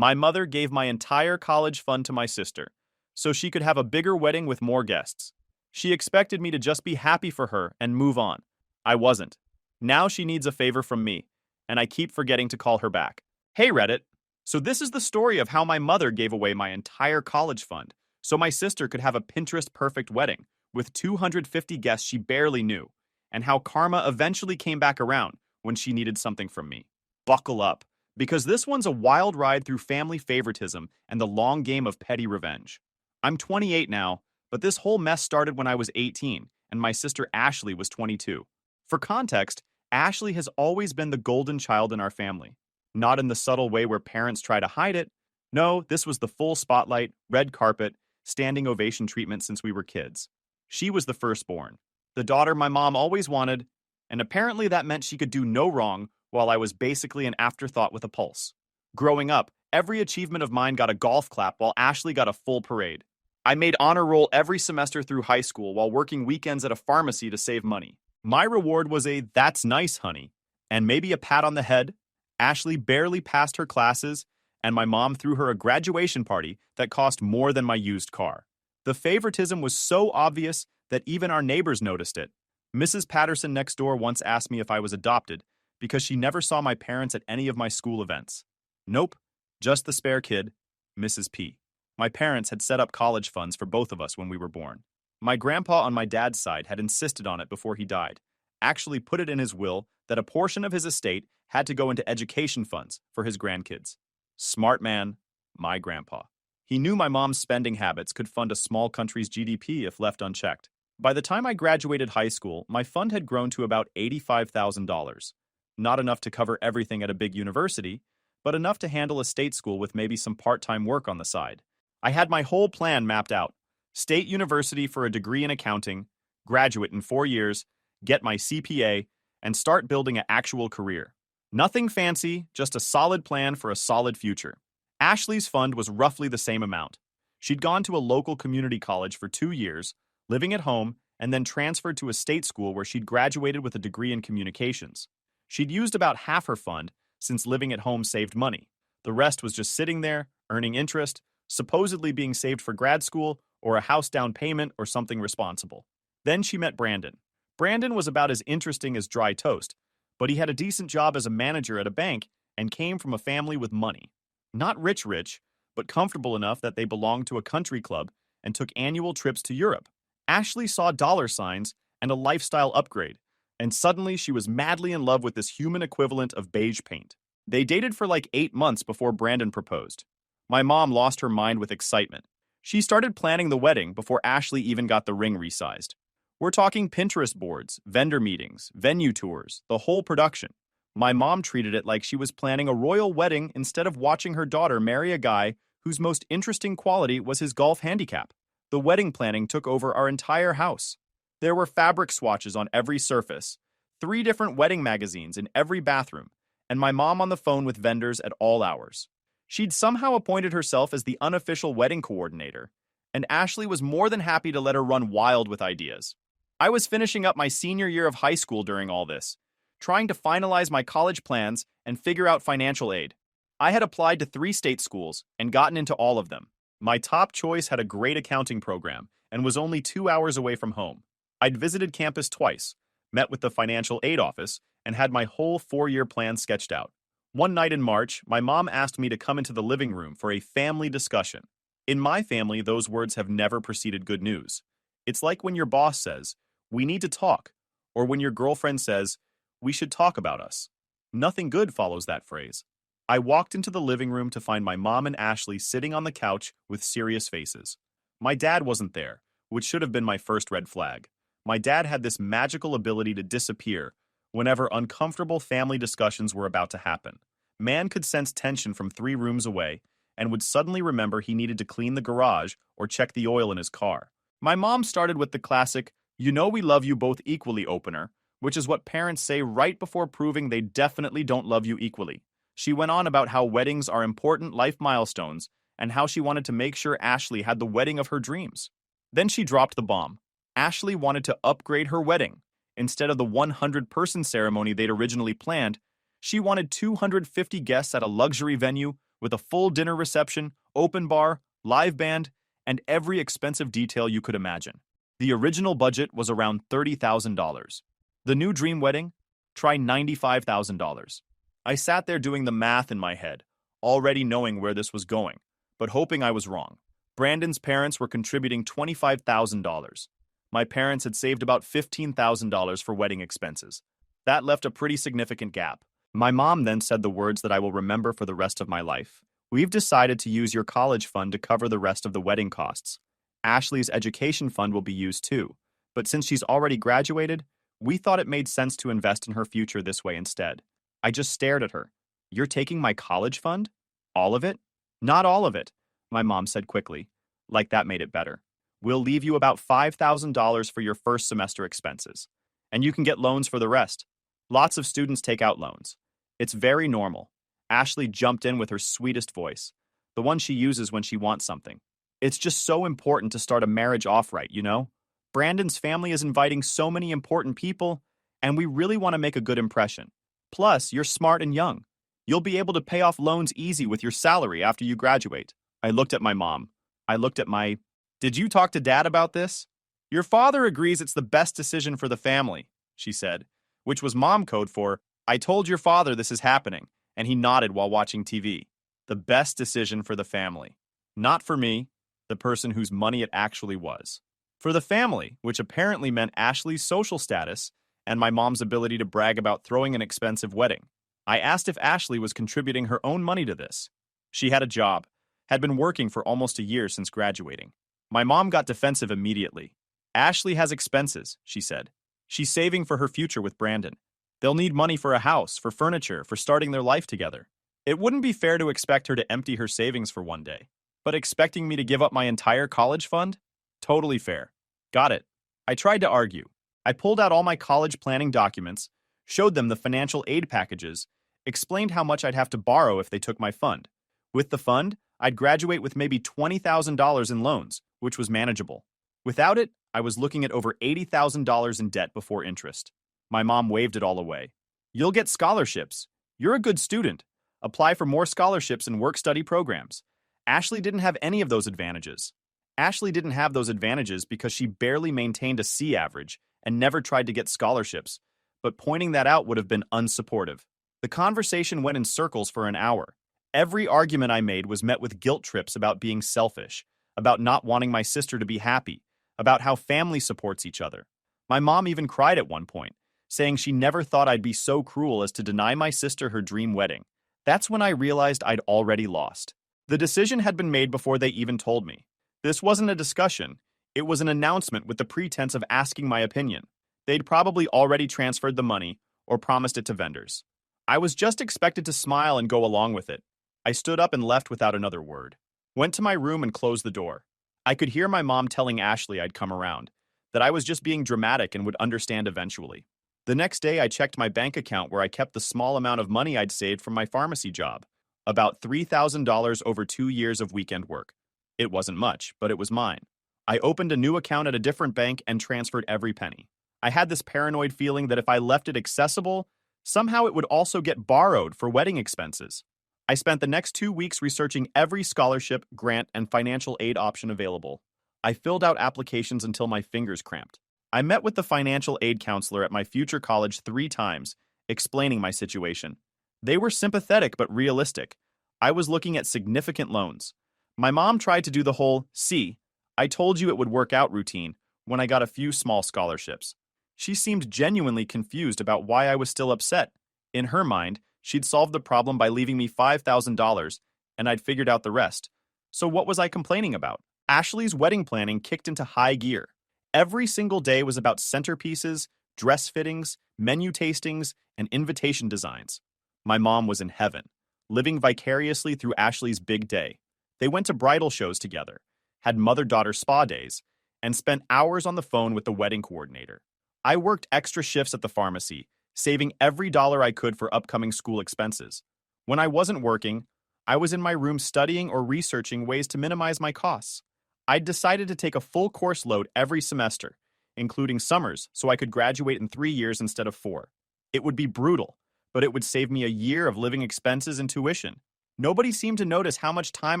My mother gave my entire college fund to my sister, so she could have a bigger wedding with more guests. She expected me to just be happy for her and move on. I wasn't. Now she needs a favor from me, and I keep forgetting to call her back. Hey Reddit. So this is the story of how my mother gave away my entire college fund so my sister could have a Pinterest perfect wedding with 250 guests she barely knew, and how karma eventually came back around when she needed something from me. Buckle up, because this one's a wild ride through family favoritism and the long game of petty revenge. I'm 28 now, but this whole mess started when I was 18 and my sister Ashley was 22. For context, Ashley has always been the golden child in our family. Not in the subtle way where parents try to hide it. No, this was the full spotlight, red carpet, standing ovation treatment since we were kids. She was the firstborn, the daughter my mom always wanted, and apparently that meant she could do no wrong while I was basically an afterthought with a pulse. Growing up, every achievement of mine got a golf clap while Ashley got a full parade. I made honor roll every semester through high school while working weekends at a pharmacy to save money. My reward was a "that's nice, honey," and maybe a pat on the head. Ashley barely passed her classes, and my mom threw her a graduation party that cost more than my used car. The favoritism was so obvious that even our neighbors noticed it. Mrs. Patterson next door once asked me if I was adopted because she never saw my parents at any of my school events. Nope, just the spare kid, Mrs. P. My parents had set up college funds for both of us when we were born. My grandpa on my dad's side had insisted on it before he died, actually put it in his will that a portion of his estate had to go into education funds for his grandkids. Smart man, my grandpa. He knew my mom's spending habits could fund a small country's GDP if left unchecked. By the time I graduated high school, my fund had grown to about $85,000. Not enough to cover everything at a big university, but enough to handle a state school with maybe some part-time work on the side. I had my whole plan mapped out. State university for a degree in accounting, graduate in 4 years, get my CPA, and start building an actual career. Nothing fancy, just a solid plan for a solid future. Ashley's fund was roughly the same amount. She'd gone to a local community college for 2 years, living at home, and then transferred to a state school where she'd graduated with a degree in communications. She'd used about half her fund since living at home saved money. The rest was just sitting there, earning interest, supposedly being saved for grad school or a house down payment or something responsible. Then she met Brandon. Brandon was about as interesting as dry toast, but he had a decent job as a manager at a bank and came from a family with money. Not rich, but comfortable enough that they belonged to a country club and took annual trips to Europe. Ashley saw dollar signs and a lifestyle upgrade, and suddenly she was madly in love with this human equivalent of beige paint. They dated for like 8 months before Brandon proposed. My mom lost her mind with excitement. She started planning the wedding before Ashley even got the ring resized. We're talking Pinterest boards, vendor meetings, venue tours, the whole production. My mom treated it like she was planning a royal wedding instead of watching her daughter marry a guy whose most interesting quality was his golf handicap. The wedding planning took over our entire house. There were fabric swatches on every surface, 3 different wedding magazines in every bathroom, and my mom on the phone with vendors at all hours. She'd somehow appointed herself as the unofficial wedding coordinator, and Ashley was more than happy to let her run wild with ideas. I was finishing up my senior year of high school during all this, trying to finalize my college plans and figure out financial aid. I had applied to 3 state schools and gotten into all of them. My top choice had a great accounting program and was only 2 hours away from home. I'd visited campus twice, met with the financial aid office, and had my whole 4-year plan sketched out. One night in March, my mom asked me to come into the living room for a family discussion. In my family, those words have never preceded good news. It's like when your boss says, "We need to talk," or when your girlfriend says, "We should talk about us." Nothing good follows that phrase. I walked into the living room to find my mom and Ashley sitting on the couch with serious faces. My dad wasn't there, which should have been my first red flag. My dad had this magical ability to disappear whenever uncomfortable family discussions were about to happen. Man could sense tension from 3 rooms away and would suddenly remember he needed to clean the garage or check the oil in his car. My mom started with the classic, "You know we love you both equally" opener, which is what parents say right before proving they definitely don't love you equally. She went on about how weddings are important life milestones and how she wanted to make sure Ashley had the wedding of her dreams. Then she dropped the bomb. Ashley wanted to upgrade her wedding. Instead of the 100-person ceremony they'd originally planned, she wanted 250 guests at a luxury venue with a full dinner reception, open bar, live band, and every expensive detail you could imagine. The original budget was around $30,000. The new dream wedding? Try $95,000. I sat there doing the math in my head, already knowing where this was going, but hoping I was wrong. Brandon's parents were contributing $25,000. My parents had saved about $15,000 for wedding expenses. That left a pretty significant gap. My mom then said the words that I will remember for the rest of my life. We've decided to use your college fund to cover the rest of the wedding costs. Ashley's education fund will be used too, but since she's already graduated, we thought it made sense to invest in her future this way instead. I just stared at her. You're taking my college fund? All of it? Not all of it, my mom said quickly. Like that made it better. We'll leave you about $5,000 for your first semester expenses, and you can get loans for the rest. Lots of students take out loans. It's very normal. Ashley jumped in with her sweetest voice, the one she uses when she wants something. It's just so important to start a marriage off right, you know? Brandon's family is inviting so many important people, and we really want to make a good impression. Plus, you're smart and young. You'll be able to pay off loans easy with your salary after you graduate. I looked at my mom. I looked at my... Did you talk to Dad about this? Your father agrees it's the best decision for the family, she said, which was mom code for, I told your father this is happening, and he nodded while watching TV. The best decision for the family. Not for me, the person whose money it actually was. For the family, which apparently meant Ashley's social status and my mom's ability to brag about throwing an expensive wedding. I asked if Ashley was contributing her own money to this. She had a job, had been working for almost a year since graduating. My mom got defensive immediately. Ashley has expenses, she said. She's saving for her future with Brandon. They'll need money for a house, for furniture, for starting their life together. It wouldn't be fair to expect her to empty her savings for one day. But expecting me to give up my entire college fund? Totally fair. Got it. I tried to argue. I pulled out all my college planning documents, showed them the financial aid packages, explained how much I'd have to borrow if they took my fund. With the fund, I'd graduate with maybe $20,000 in loans, which was manageable. Without it, I was looking at over $80,000 in debt before interest. My mom waved it all away. You'll get scholarships. You're a good student. Apply for more scholarships and work-study programs. Ashley didn't have any of those advantages. Ashley didn't have those advantages because she barely maintained a C average and never tried to get scholarships, but pointing that out would have been unsupportive. The conversation went in circles for an hour. Every argument I made was met with guilt trips about being selfish, about not wanting my sister to be happy, about how family supports each other. My mom even cried at one point, saying she never thought I'd be so cruel as to deny my sister her dream wedding. That's when I realized I'd already lost. The decision had been made before they even told me. This wasn't a discussion. It was an announcement with the pretense of asking my opinion. They'd probably already transferred the money or promised it to vendors. I was just expected to smile and go along with it. I stood up and left without another word. Went to my room and closed the door. I could hear my mom telling Ashley I'd come around, that I was just being dramatic and would understand eventually. The next day, I checked my bank account where I kept the small amount of money I'd saved from my pharmacy job, about $3,000 over 2 years of weekend work. It wasn't much, but it was mine. I opened a new account at a different bank and transferred every penny. I had this paranoid feeling that if I left it accessible, somehow it would also get borrowed for wedding expenses. I spent the next 2 weeks researching every scholarship, grant, and financial aid option available. I filled out applications until my fingers cramped. I met with the financial aid counselor at my future college 3 times, explaining my situation. They were sympathetic but realistic. I was looking at significant loans. My mom tried to do the whole, see, I told you it would work out routine when I got a few small scholarships. She seemed genuinely confused about why I was still upset. In her mind, she'd solved the problem by leaving me $5,000, and I'd figured out the rest. So what was I complaining about? Ashley's wedding planning kicked into high gear. Every single day was about centerpieces, dress fittings, menu tastings, and invitation designs. My mom was in heaven, living vicariously through Ashley's big day. They went to bridal shows together, had mother-daughter spa days, and spent hours on the phone with the wedding coordinator. I worked extra shifts at the pharmacy, saving every dollar I could for upcoming school expenses. When I wasn't working, I was in my room studying or researching ways to minimize my costs. I'd decided to take a full course load every semester, including summers, so I could graduate in 3 years instead of 4. It would be brutal, but it would save me a year of living expenses and tuition. Nobody seemed to notice how much time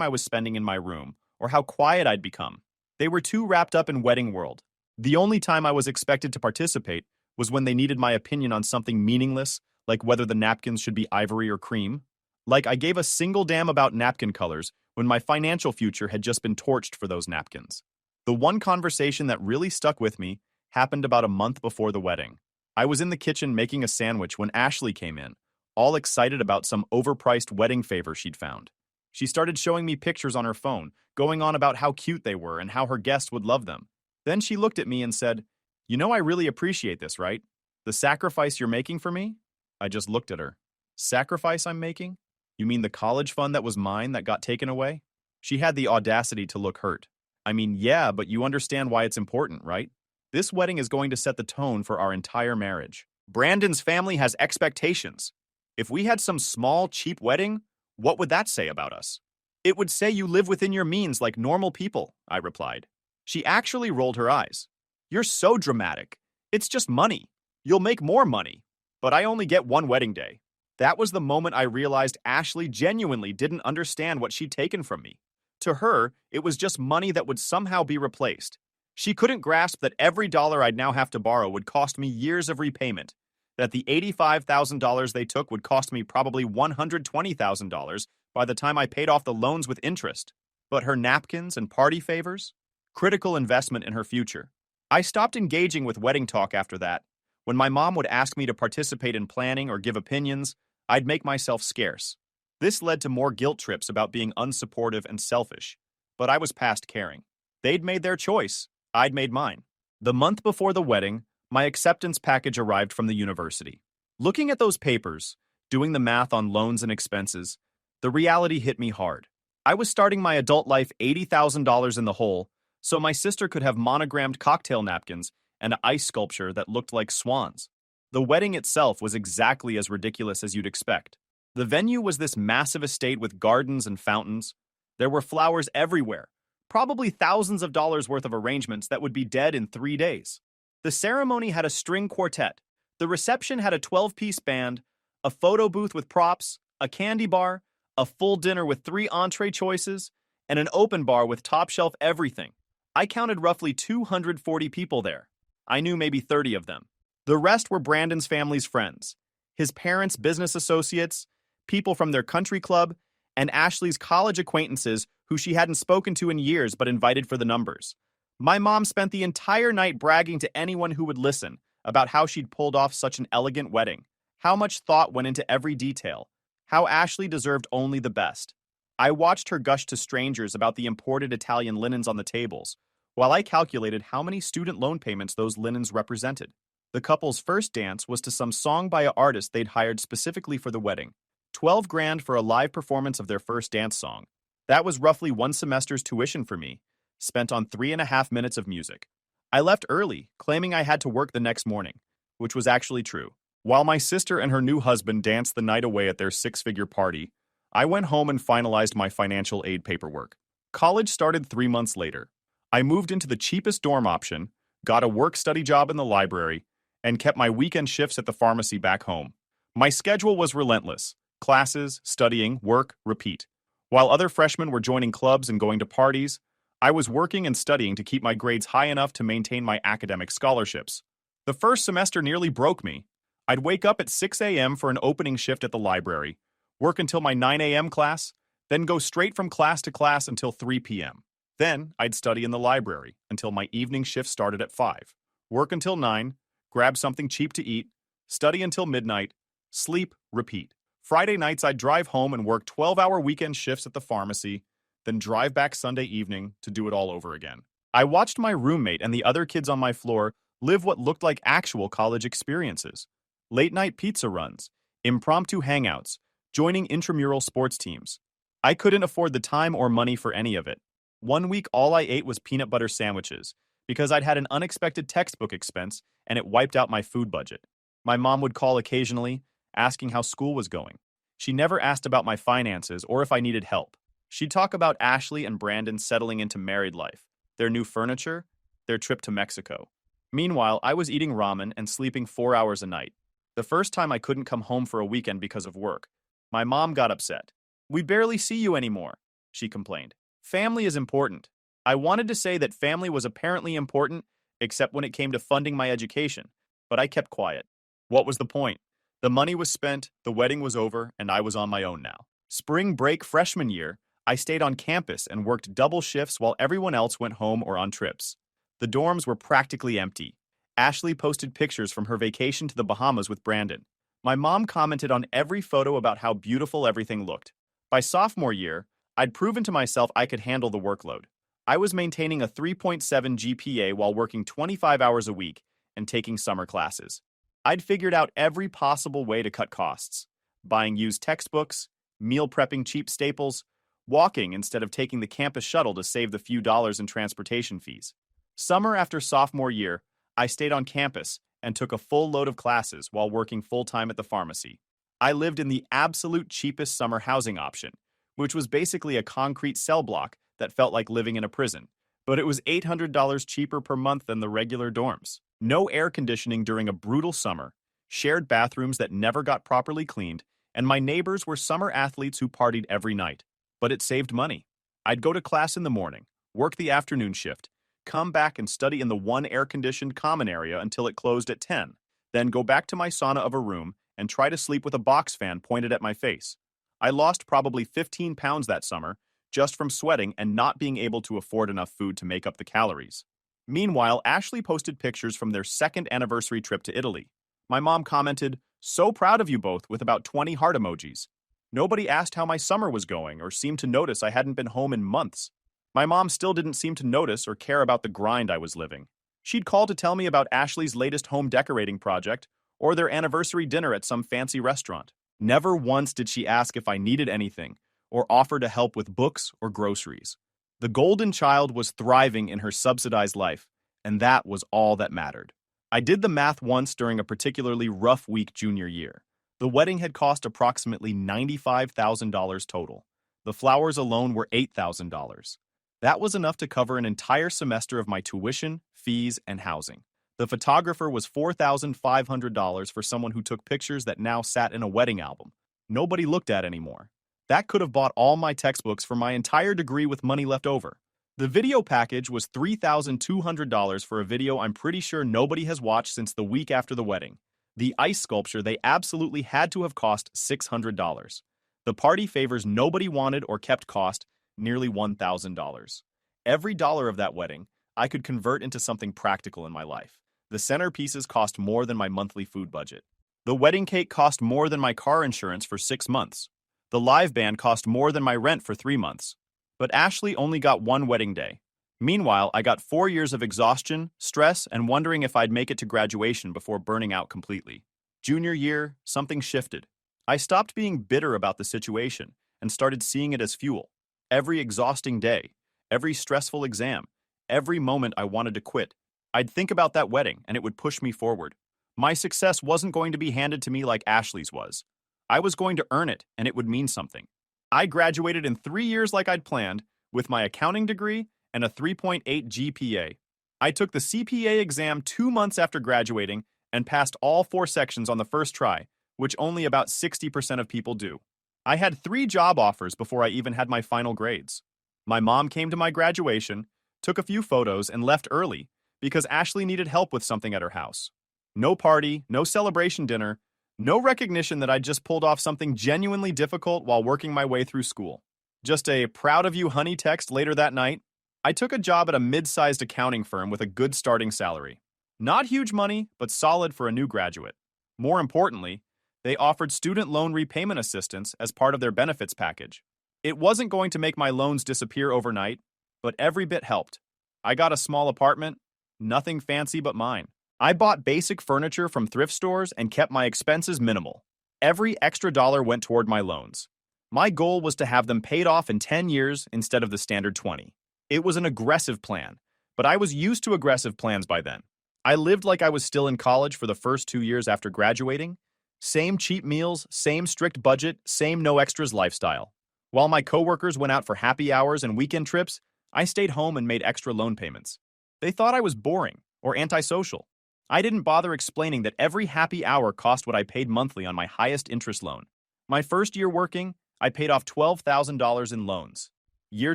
I was spending in my room or how quiet I'd become. They were too wrapped up in wedding world. The only time I was expected to participate was when they needed my opinion on something meaningless, like whether the napkins should be ivory or cream. Like I gave a single damn about napkin colors when my financial future had just been torched for those napkins. The one conversation that really stuck with me happened about a month before the wedding. I was in the kitchen making a sandwich when Ashley came in, all excited about some overpriced wedding favor she'd found. She started showing me pictures on her phone, going on about how cute they were and how her guests would love them. Then she looked at me and said, "You know I really appreciate this, right? The sacrifice you're making for me?" I just looked at her. Sacrifice I'm making? You mean the college fund that was mine that got taken away? She had the audacity to look hurt. I mean, yeah, but you understand why it's important, right? This wedding is going to set the tone for our entire marriage. Brandon's family has expectations. If we had some small, cheap wedding, what would that say about us? It would say you live within your means like normal people, I replied. She actually rolled her eyes. You're so dramatic. It's just money. You'll make more money. But I only get one wedding day. That was the moment I realized Ashley genuinely didn't understand what she'd taken from me. To her, it was just money that would somehow be replaced. She couldn't grasp that every dollar I'd now have to borrow would cost me years of repayment, that the $85,000 they took would cost me probably $120,000 by the time I paid off the loans with interest. But her napkins and party favors? Critical investment in her future. I stopped engaging with wedding talk after that. When my mom would ask me to participate in planning or give opinions, I'd make myself scarce. This led to more guilt trips about being unsupportive and selfish, but I was past caring. They'd made their choice. I'd made mine. The month before the wedding, my acceptance package arrived from the university. Looking at those papers, doing the math on loans and expenses, the reality hit me hard. I was starting my adult life $80,000 in the hole, so my sister could have monogrammed cocktail napkins and an ice sculpture that looked like swans. The wedding itself was exactly as ridiculous as you'd expect. The venue was this massive estate with gardens and fountains. There were flowers everywhere, probably thousands of dollars worth of arrangements that would be dead in 3 days. The ceremony had a string quartet. The reception had a 12-piece band, a photo booth with props, a candy bar, a full dinner with 3 entree choices, and an open bar with top-shelf everything. I counted roughly 240 people there. I knew maybe 30 of them. The rest were Brandon's family's friends, his parents' business associates, people from their country club, and Ashley's college acquaintances who she hadn't spoken to in years but invited for the numbers. My mom spent the entire night bragging to anyone who would listen about how she'd pulled off such an elegant wedding, how much thought went into every detail, how Ashley deserved only the best. I watched her gush to strangers about the imported Italian linens on the tables, while I calculated how many student loan payments those linens represented. The couple's first dance was to some song by an artist they'd hired specifically for the wedding. 12 grand for a live performance of their first dance song. That was roughly 1 semester's tuition for me, spent on 3.5 minutes of music. I left early, claiming I had to work the next morning, which was actually true. While my sister and her new husband danced the night away at their 6-figure party, I went home and finalized my financial aid paperwork. College started 3 months later. I moved into the cheapest dorm option, got a work-study job in the library, and kept my weekend shifts at the pharmacy back home. My schedule was relentless. Classes, studying, work, repeat. While other freshmen were joining clubs and going to parties, I was working and studying to keep my grades high enough to maintain my academic scholarships. The first semester nearly broke me. I'd wake up at 6 a.m. for an opening shift at the library, work until my 9 a.m. class, then go straight from class to class until 3 p.m. Then I'd study in the library until my evening shift started at 5, work until 9, grab something cheap to eat, study until midnight, sleep, repeat. Friday nights, I'd drive home and work 12-hour weekend shifts at the pharmacy, then drive back Sunday evening to do it all over again. I watched my roommate and the other kids on my floor live what looked like actual college experiences. Late-night pizza runs, impromptu hangouts, joining intramural sports teams. I couldn't afford the time or money for any of it. One week, all I ate was peanut butter sandwiches because I'd had an unexpected textbook expense and it wiped out my food budget. My mom would call occasionally, asking how school was going. She never asked about my finances or if I needed help. She'd talk about Ashley and Brandon settling into married life, their new furniture, their trip to Mexico. Meanwhile, I was eating ramen and sleeping 4 hours a night. The first time I couldn't come home for a weekend because of work. My mom got upset. We barely see you anymore, she complained. Family is important. I wanted to say that family was apparently important, except when it came to funding my education, but I kept quiet. What was the point? The money was spent, the wedding was over, and I was on my own now. Spring break freshman year, I stayed on campus and worked double shifts while everyone else went home or on trips. The dorms were practically empty. Ashley posted pictures from her vacation to the Bahamas with Brandon. My mom commented on every photo about how beautiful everything looked. By sophomore year, I'd proven to myself I could handle the workload. I was maintaining a 3.7 GPA while working 25 hours a week and taking summer classes. I'd figured out every possible way to cut costs. Buying used textbooks, meal prepping cheap staples, walking instead of taking the campus shuttle to save the few dollars in transportation fees. Summer after sophomore year, I stayed on campus and took a full load of classes while working full-time at the pharmacy. I lived in the absolute cheapest summer housing option, which was basically a concrete cell block that felt like living in a prison, but it was $800 cheaper per month than the regular dorms. No air conditioning during a brutal summer, shared bathrooms that never got properly cleaned, and my neighbors were summer athletes who partied every night. But it saved money. I'd go to class in the morning, work the afternoon shift, come back and study in the one air-conditioned common area until it closed at 10, then go back to my sauna of a room and try to sleep with a box fan pointed at my face. I lost probably 15 pounds that summer, just from sweating and not being able to afford enough food to make up the calories. Meanwhile, Ashley posted pictures from their second anniversary trip to Italy. My mom commented, "So proud of you both," with about 20 heart emojis. Nobody asked how my summer was going or seemed to notice I hadn't been home in months. My mom still didn't seem to notice or care about the grind I was living. She'd call to tell me about Ashley's latest home decorating project or their anniversary dinner at some fancy restaurant. Never once did she ask if I needed anything or offer to help with books or groceries. The golden child was thriving in her subsidized life, and that was all that mattered. I did the math once during a particularly rough week junior year. The wedding had cost approximately $95,000 total. The flowers alone were $8,000. That was enough to cover an entire semester of my tuition, fees, and housing. The photographer was $4,500 for someone who took pictures that now sat in a wedding album nobody looked at anymore. That could have bought all my textbooks for my entire degree with money left over. The video package was $3,200 for a video I'm pretty sure nobody has watched since the week after the wedding. The ice sculpture they absolutely had to have cost $600. The party favors nobody wanted or kept cost nearly $1,000. Every dollar of that wedding, I could convert into something practical in my life. The centerpieces cost more than my monthly food budget. The wedding cake cost more than my car insurance for 6 months. The live band cost more than my rent for 3 months. But Ashley only got one wedding day. Meanwhile, I got 4 years of exhaustion, stress, and wondering if I'd make it to graduation before burning out completely. Junior year, something shifted. I stopped being bitter about the situation and started seeing it as fuel. Every exhausting day, every stressful exam, every moment I wanted to quit, I'd think about that wedding and it would push me forward. My success wasn't going to be handed to me like Ashley's was. I was going to earn it and it would mean something. I graduated in 3 years like I'd planned, with my accounting degree and a 3.8 GPA. I took the CPA exam 2 months after graduating and passed all 4 sections on the first try, which only about 60% of people do. I had 3 job offers before I even had my final grades. My mom came to my graduation, took a few photos, and left early because Ashley needed help with something at her house. No party, no celebration dinner, no recognition that I'd just pulled off something genuinely difficult while working my way through school. Just a "proud of you, honey" text later that night. I took a job at a mid-sized accounting firm with a good starting salary. Not huge money, but solid for a new graduate. More importantly, they offered student loan repayment assistance as part of their benefits package. It wasn't going to make my loans disappear overnight, but every bit helped. I got a small apartment, nothing fancy but mine. I bought basic furniture from thrift stores and kept my expenses minimal. Every extra dollar went toward my loans. My goal was to have them paid off in 10 years instead of the standard 20. It was an aggressive plan, but I was used to aggressive plans by then. I lived like I was still in college for the first 2 years after graduating. Same cheap meals, same strict budget, same no extras lifestyle. While my coworkers went out for happy hours and weekend trips, I stayed home and made extra loan payments. They thought I was boring or antisocial. I didn't bother explaining that every happy hour cost what I paid monthly on my highest interest loan. My first year working, I paid off $12,000 in loans. Year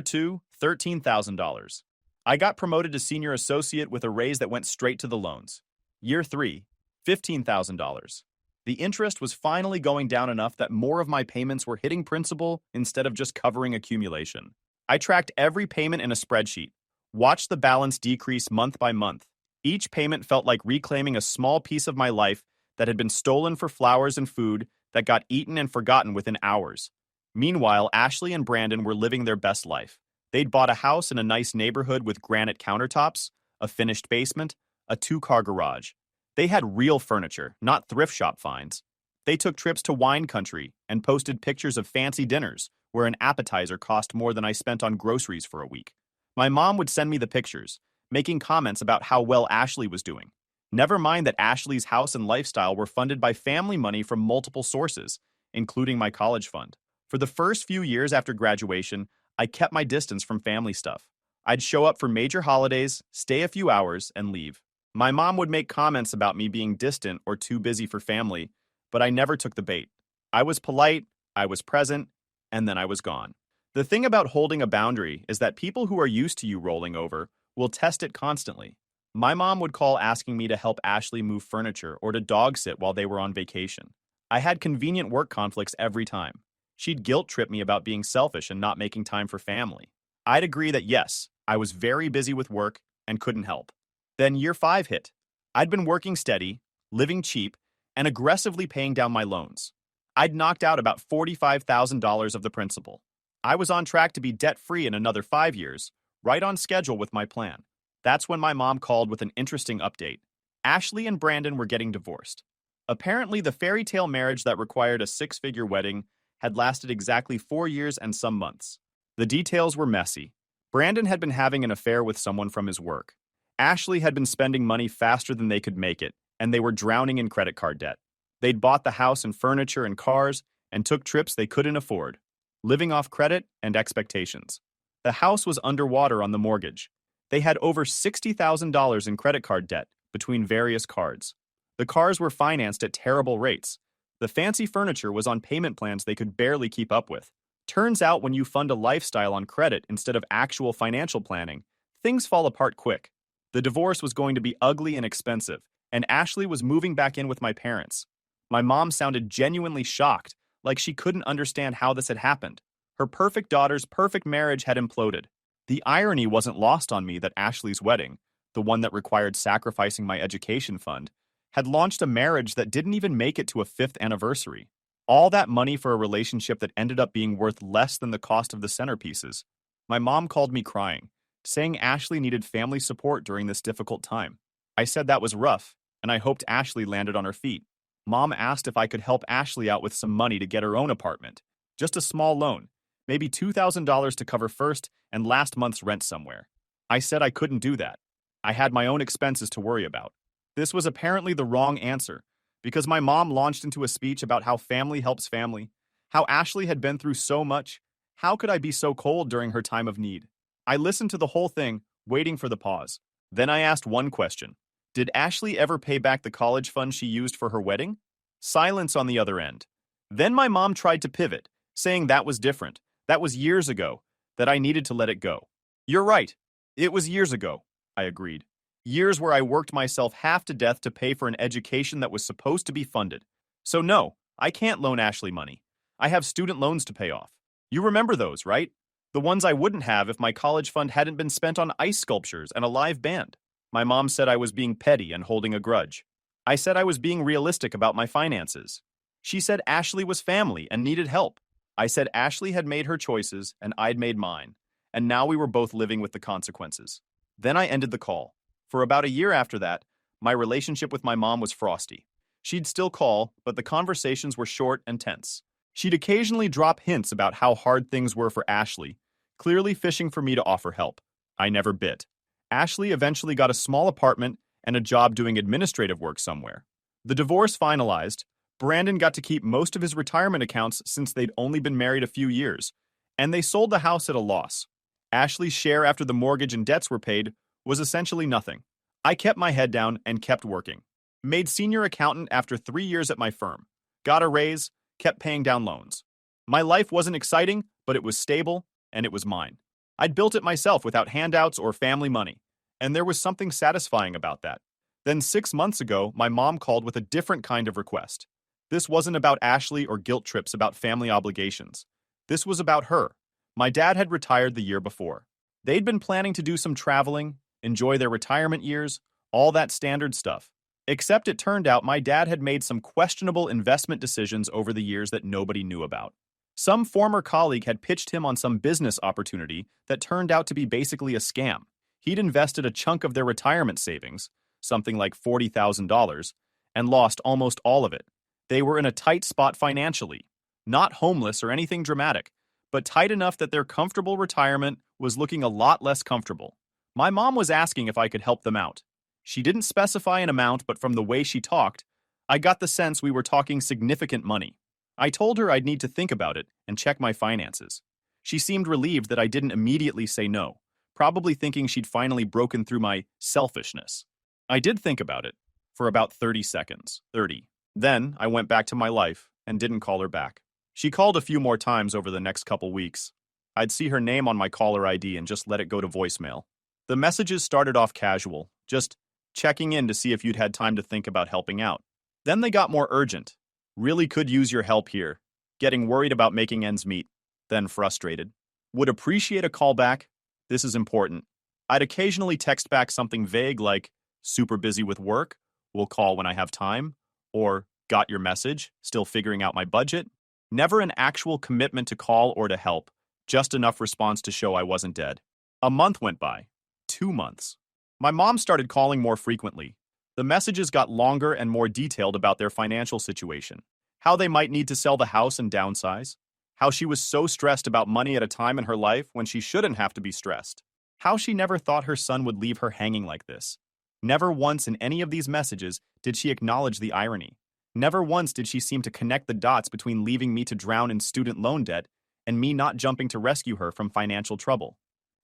2, $13,000. I got promoted to senior associate with a raise that went straight to the loans. Year 3, $15,000. The interest was finally going down enough that more of my payments were hitting principal instead of just covering accumulation. I tracked every payment in a spreadsheet, watched the balance decrease month by month. Each payment felt like reclaiming a small piece of my life that had been stolen for flowers and food that got eaten and forgotten within hours. Meanwhile, Ashley and Brandon were living their best life. They'd bought a house in a nice neighborhood with granite countertops, a finished basement, a 2-car garage. They had real furniture, not thrift shop finds. They took trips to wine country and posted pictures of fancy dinners where an appetizer cost more than I spent on groceries for a week. My mom would send me the pictures, making comments about how well Ashley was doing. Never mind that Ashley's house and lifestyle were funded by family money from multiple sources, including my college fund. For the first few years after graduation, I kept my distance from family stuff. I'd show up for major holidays, stay a few hours, and leave. My mom would make comments about me being distant or too busy for family, but I never took the bait. I was polite, I was present, and then I was gone. The thing about holding a boundary is that people who are used to you rolling over will test it constantly. My mom would call asking me to help Ashley move furniture or to dog sit while they were on vacation. I had convenient work conflicts every time. She'd guilt trip me about being selfish and not making time for family. I'd agree that yes, I was very busy with work and couldn't help. Then year 5 hit. I'd been working steady, living cheap, and aggressively paying down my loans. I'd knocked out about $45,000 of the principal. I was on track to be debt-free in another 5 years, right on schedule with my plan. That's when my mom called with an interesting update. Ashley and Brandon were getting divorced. Apparently, the fairy tale marriage that required a 6-figure wedding had lasted exactly 4 years and some months. The details were messy. Brandon had been having an affair with someone from his work. Ashley had been spending money faster than they could make it, and they were drowning in credit card debt. They'd bought the house and furniture and cars and took trips they couldn't afford, living off credit and expectations. The house was underwater on the mortgage. They had over $60,000 in credit card debt between various cards. The cars were financed at terrible rates. The fancy furniture was on payment plans they could barely keep up with. Turns out when you fund a lifestyle on credit instead of actual financial planning, things fall apart quick. The divorce was going to be ugly and expensive, and Ashley was moving back in with my parents. My mom sounded genuinely shocked, like she couldn't understand how this had happened. Her perfect daughter's perfect marriage had imploded. The irony wasn't lost on me that Ashley's wedding, the one that required sacrificing my education fund, had launched a marriage that didn't even make it to a 5th anniversary. All that money for a relationship that ended up being worth less than the cost of the centerpieces. My mom called me crying, saying Ashley needed family support during this difficult time. I said that was rough, and I hoped Ashley landed on her feet. Mom asked if I could help Ashley out with some money to get her own apartment. Just a small loan, maybe $2,000 to cover first and last month's rent somewhere. I said I couldn't do that. I had my own expenses to worry about. This was apparently the wrong answer, because my mom launched into a speech about how family helps family, how Ashley had been through so much. How could I be so cold during her time of need? I listened to the whole thing, waiting for the pause. Then I asked one question. Did Ashley ever pay back the college fund she used for her wedding? Silence on the other end. Then my mom tried to pivot, saying that was different. That was years ago, that I needed to let it go. You're right. It was years ago, I agreed. Years where I worked myself half to death to pay for an education that was supposed to be funded. So no, I can't loan Ashley money. I have student loans to pay off. You remember those, right? The ones I wouldn't have if my college fund hadn't been spent on ice sculptures and a live band. My mom said I was being petty and holding a grudge. I said I was being realistic about my finances. She said Ashley was family and needed help. I said Ashley had made her choices and I'd made mine, and now we were both living with the consequences. Then I ended the call. For about a year after that, my relationship with my mom was frosty. She'd still call, but the conversations were short and tense. She'd occasionally drop hints about how hard things were for Ashley, clearly fishing for me to offer help. I never bit. Ashley eventually got a small apartment and a job doing administrative work somewhere. The divorce finalized. Brandon got to keep most of his retirement accounts since they'd only been married a few years, and they sold the house at a loss. Ashley's share after the mortgage and debts were paid was essentially nothing. I kept my head down and kept working. Made senior accountant after 3 years at my firm. Got a raise, kept paying down loans. My life wasn't exciting, but it was stable, and it was mine. I'd built it myself without handouts or family money, and there was something satisfying about that. Then 6 months ago, my mom called with a different kind of request. This wasn't about Ashley or guilt trips about family obligations. This was about her. My dad had retired the year before. They'd been planning to do some traveling, enjoy their retirement years, all that standard stuff. Except it turned out my dad had made some questionable investment decisions over the years that nobody knew about. Some former colleague had pitched him on some business opportunity that turned out to be basically a scam. He'd invested a chunk of their retirement savings, something like $40,000, and lost almost all of it. They were in a tight spot financially, not homeless or anything dramatic, but tight enough that their comfortable retirement was looking a lot less comfortable. My mom was asking if I could help them out. She didn't specify an amount, but from the way she talked, I got the sense we were talking significant money. I told her I'd need to think about it and check my finances. She seemed relieved that I didn't immediately say no, probably thinking she'd finally broken through my selfishness. I did think about it for about 30 seconds. 30. Then I went back to my life and didn't call her back. She called a few more times over the next couple weeks. I'd see her name on my caller ID and just let it go to voicemail. The messages started off casual, just checking in to see if you'd had time to think about helping out. Then they got more urgent. Really could use your help here. Getting worried about making ends meet. Then frustrated. Would appreciate a call back. This is important. I'd occasionally text back something vague like, super busy with work, will call when I have time, or got your message, still figuring out my budget. Never an actual commitment to call or to help, just enough response to show I wasn't dead. A month went by. 2 months. My mom started calling more frequently. The messages got longer and more detailed about their financial situation, how they might need to sell the house and downsize, how she was so stressed about money at a time in her life when she shouldn't have to be stressed, how she never thought her son would leave her hanging like this. Never once in any of these messages did she acknowledge the irony. Never once did she seem to connect the dots between leaving me to drown in student loan debt and me not jumping to rescue her from financial trouble.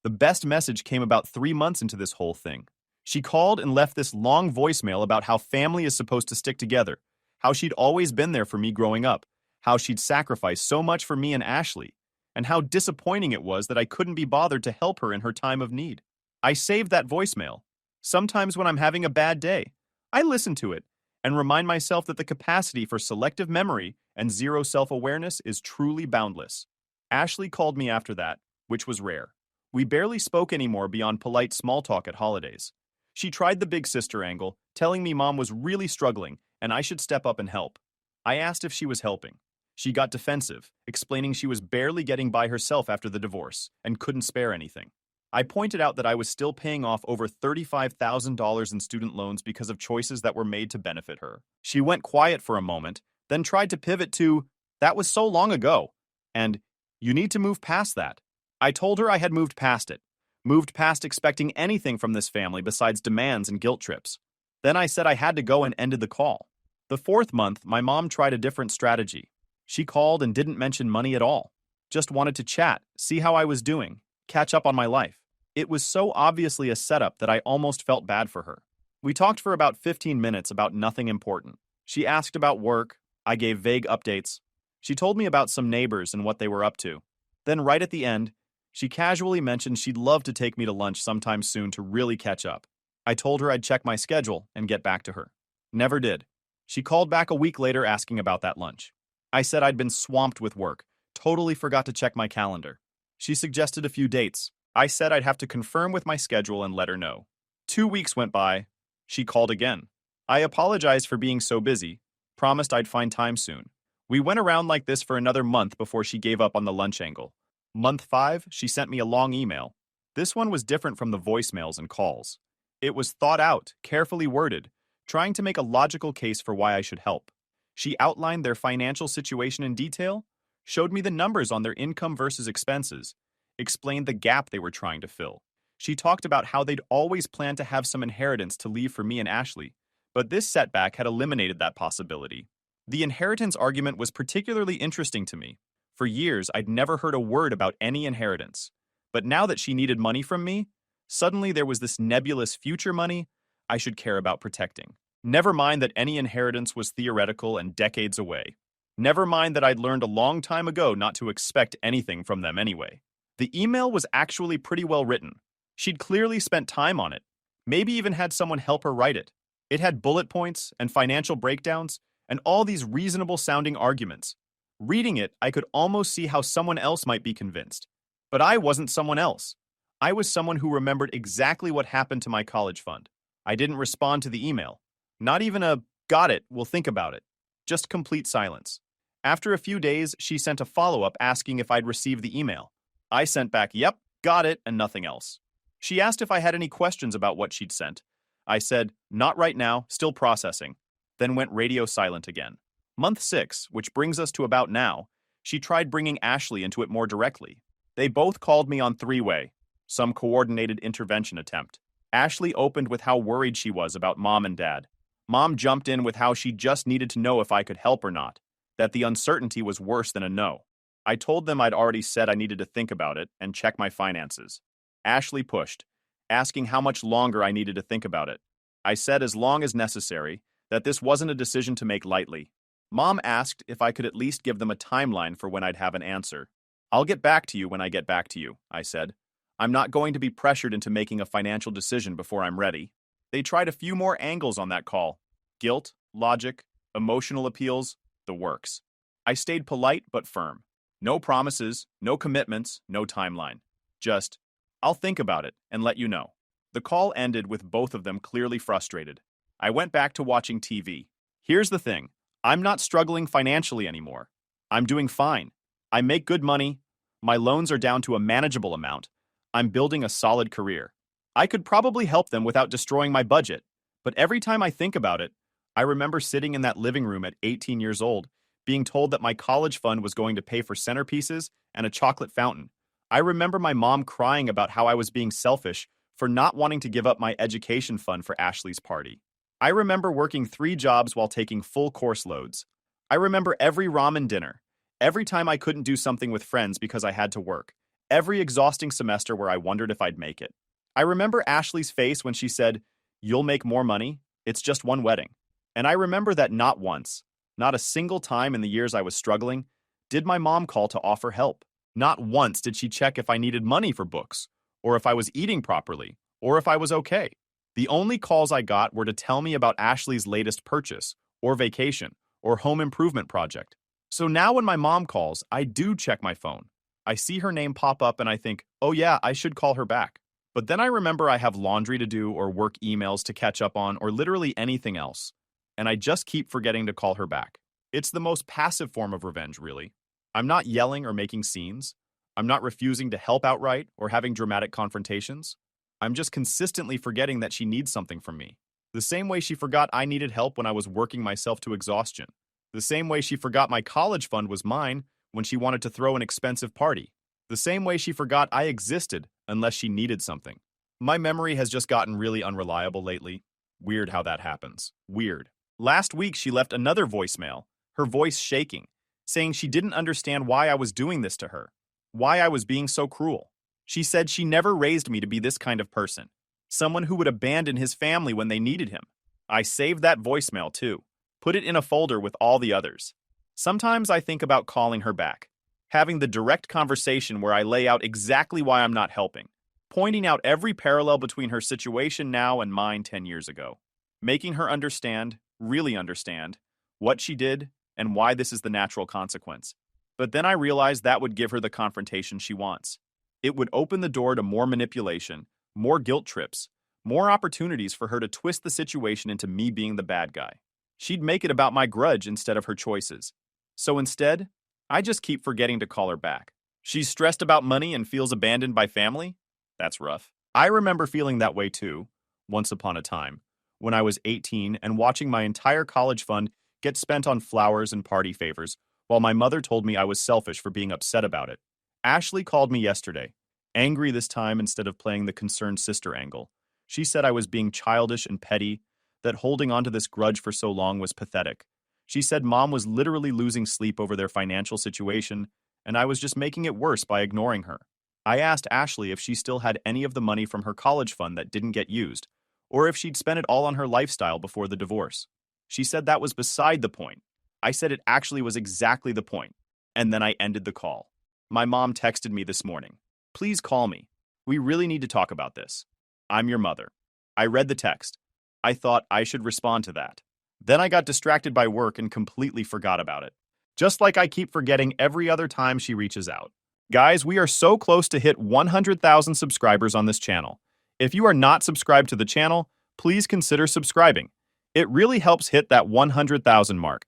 The best message came about 3 months into this whole thing. She called and left this long voicemail about how family is supposed to stick together, how she'd always been there for me growing up, how she'd sacrificed so much for me and Ashley, and how disappointing it was that I couldn't be bothered to help her in her time of need. I saved that voicemail. Sometimes when I'm having a bad day, I listen to it and remind myself that the capacity for selective memory and zero self-awareness is truly boundless. Ashley called me after that, which was rare. We barely spoke anymore beyond polite small talk at holidays. She tried the big sister angle, telling me mom was really struggling and I should step up and help. I asked if she was helping. She got defensive, explaining she was barely getting by herself after the divorce and couldn't spare anything. I pointed out that I was still paying off over $35,000 in student loans because of choices that were made to benefit her. She went quiet for a moment, then tried to pivot to, "That was so long ago," and "You need to move past that." I told her I had moved past it, moved past expecting anything from this family besides demands and guilt trips. Then I said I had to go and ended the call. The 4th month, my mom tried a different strategy. She called and didn't mention money at all. Just wanted to chat, see how I was doing, catch up on my life. It was so obviously a setup that I almost felt bad for her. We talked for about 15 minutes about nothing important. She asked about work. I gave vague updates. She told me about some neighbors and what they were up to. Then right at the end, she casually mentioned she'd love to take me to lunch sometime soon to really catch up. I told her I'd check my schedule and get back to her. Never did. She called back a week later asking about that lunch. I said I'd been swamped with work, totally forgot to check my calendar. She suggested a few dates. I said I'd have to confirm with my schedule and let her know. 2 weeks went by. She called again. I apologized for being so busy, promised I'd find time soon. We went around like this for another month before she gave up on the lunch angle. Month 5, she sent me a long email. This one was different from the voicemails and calls. It was thought out, carefully worded, trying to make a logical case for why I should help. She outlined their financial situation in detail, showed me the numbers on their income versus expenses, explained the gap they were trying to fill. She talked about how they'd always planned to have some inheritance to leave for me and Ashley, but this setback had eliminated that possibility. The inheritance argument was particularly interesting to me. For years, I'd never heard a word about any inheritance. But now that she needed money from me, suddenly there was this nebulous future money I should care about protecting. Never mind that any inheritance was theoretical and decades away. Never mind that I'd learned a long time ago not to expect anything from them anyway. The email was actually pretty well written. She'd clearly spent time on it, maybe even had someone help her write it. It had bullet points and financial breakdowns and all these reasonable sounding arguments. Reading it, I could almost see how someone else might be convinced. But I wasn't someone else. I was someone who remembered exactly what happened to my college fund. I didn't respond to the email. Not even a, got it, we'll think about it. Just complete silence. After a few days, she sent a follow-up asking if I'd received the email. I sent back, yep, got it, and nothing else. She asked if I had any questions about what she'd sent. I said, not right now, still processing. Then went radio silent again. Month 6, which brings us to about now, she tried bringing Ashley into it more directly. They both called me on three-way, some coordinated intervention attempt. Ashley opened with how worried she was about Mom and Dad. Mom jumped in with how she just needed to know if I could help or not, that the uncertainty was worse than a no. I told them I'd already said I needed to think about it and check my finances. Ashley pushed, asking how much longer I needed to think about it. I said as long as necessary, that this wasn't a decision to make lightly. Mom asked if I could at least give them a timeline for when I'd have an answer. I'll get back to you when I get back to you, I said. I'm not going to be pressured into making a financial decision before I'm ready. They tried a few more angles on that call. Guilt, logic, emotional appeals, the works. I stayed polite but firm. No promises, no commitments, no timeline. Just, I'll think about it and let you know. The call ended with both of them clearly frustrated. I went back to watching TV. Here's the thing. I'm not struggling financially anymore. I'm doing fine. I make good money. My loans are down to a manageable amount. I'm building a solid career. I could probably help them without destroying my budget. But every time I think about it, I remember sitting in that living room at 18 years old, being told that my college fund was going to pay for centerpieces and a chocolate fountain. I remember my mom crying about how I was being selfish for not wanting to give up my education fund for Ashley's party. I remember working 3 jobs while taking full course loads. I remember every ramen dinner, every time I couldn't do something with friends because I had to work, every exhausting semester where I wondered if I'd make it. I remember Ashley's face when she said, "You'll make more money, it's just one wedding." And I remember that not once, not a single time in the years I was struggling, did my mom call to offer help. Not once did she check if I needed money for books, or if I was eating properly, or if I was okay. The only calls I got were to tell me about Ashley's latest purchase, or vacation, or home improvement project. So now when my mom calls, I do check my phone. I see her name pop up and I think, oh yeah, I should call her back. But then I remember I have laundry to do or work emails to catch up on or literally anything else. And I just keep forgetting to call her back. It's the most passive form of revenge, really. I'm not yelling or making scenes. I'm not refusing to help outright or having dramatic confrontations. I'm just consistently forgetting that she needs something from me. The same way she forgot I needed help when I was working myself to exhaustion. The same way she forgot my college fund was mine when she wanted to throw an expensive party. The same way she forgot I existed unless she needed something. My memory has just gotten really unreliable lately. Weird how that happens. Weird. Last week she left another voicemail, her voice shaking, saying she didn't understand why I was doing this to her, why I was being so cruel. She said she never raised me to be this kind of person, someone who would abandon his family when they needed him. I saved that voicemail too, put it in a folder with all the others. Sometimes I think about calling her back, having the direct conversation where I lay out exactly why I'm not helping, pointing out every parallel between her situation now and mine 10 years ago, making her understand, really understand, what she did and why this is the natural consequence. But then I realized that would give her the confrontation she wants. It would open the door to more manipulation, more guilt trips, more opportunities for her to twist the situation into me being the bad guy. She'd make it about my grudge instead of her choices. So instead, I just keep forgetting to call her back. She's stressed about money and feels abandoned by family? That's rough. I remember feeling that way too, once upon a time, when I was 18 and watching my entire college fund get spent on flowers and party favors, while my mother told me I was selfish for being upset about it. Ashley called me yesterday, angry this time instead of playing the concerned sister angle. She said I was being childish and petty, that holding on to this grudge for so long was pathetic. She said Mom was literally losing sleep over their financial situation, and I was just making it worse by ignoring her. I asked Ashley if she still had any of the money from her college fund that didn't get used, or if she'd spent it all on her lifestyle before the divorce. She said that was beside the point. I said it actually was exactly the point, and then I ended the call. My mom texted me this morning. Please call me. We really need to talk about this. I'm your mother. I read the text. I thought I should respond to that. Then I got distracted by work and completely forgot about it. Just like I keep forgetting every other time she reaches out. Guys, we are so close to hit 100,000 subscribers on this channel. If you are not subscribed to the channel, please consider subscribing. It really helps hit that 100,000 mark.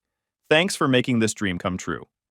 Thanks for making this dream come true.